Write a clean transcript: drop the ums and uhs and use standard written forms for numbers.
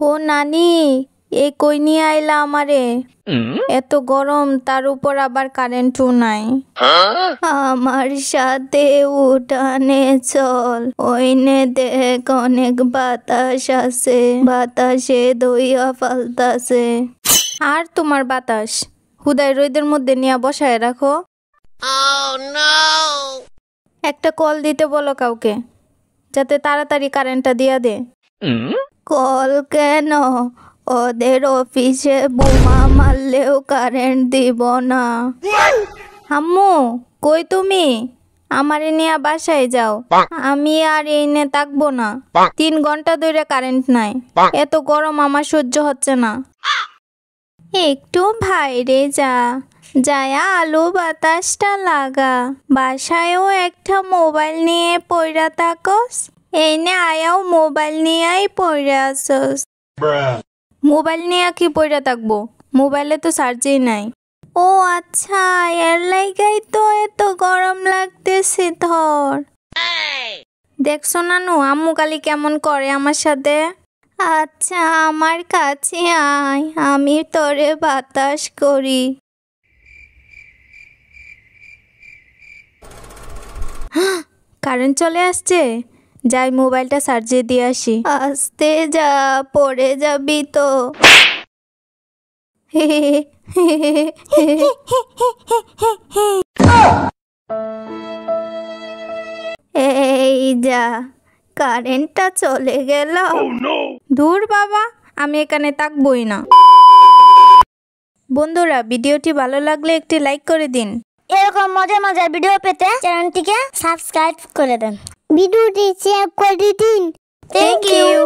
ও নানি, এ কই নিয়ে আইলা আমারে? এত গরম, তার উপর আবার কারেন্টও নাই। আমার সাথে উঠানে চল, ওইনে দেখ অনেক বাতাস আছে, বাতাসে দইয়া ফালতাছে। আর তোমার বাতাস হুদাই রোদের মধ্যে নিয়ে বসায় রাখো। একটা কল দিতে বলো কাউকে, যাতে তাড়াতাড়ি কারেন্টটা দিয়া দে। কল কেন? ওদের অফিসে বোমা মারলেও কারেন্ট দিব না। আম্মু কই তুমি? আমারে নিয়ে বাসায় যাও, আমি আর এইনে থাকবো না। 3 ঘন্টা ধরে কারেন্ট নাই, এত গরম আমার সহ্য হচ্ছে না। একটু বাইরে যা, যায়া আলো বাতাসটা লাগা। বাসায়ও একটা মোবাইল নিয়ে পইরা থাকস, এইনে আয়াও মোবাইল নিয়েই পইরা আসস। মোবাইল নিয়ে কি পইরা থাকবো? মোবাইলে তো চার্জই নাই। ও আচ্ছা, এর লাইগাই তো এত গরম লাগতেছে। ধর, দেখছো নানু আম্মু কালি কেমন করে আমার সাথে। আচ্ছা আমার কাছে আয়, আমি তোরে বাতাস করি। কারেন্ট চলে আসছে, যাই মোবাইলটা চার্জে দিয়ে আসি। আস্তে যা, পড়ে যাবি তো। এই যা, কারেন্টটা চলে গেল। দূর বাবা, আমি এখানে থাকবই না। বন্ধুরা, ভিডিওটি ভালো লাগলে একটি লাইক করে দিন। এরকম মজার মজার ভিডিও পেতে চ্যানেলটিকে সাবস্ক্রাইব করে দেন, ভিডিওটি শেয়ার করে দিন। Thank you.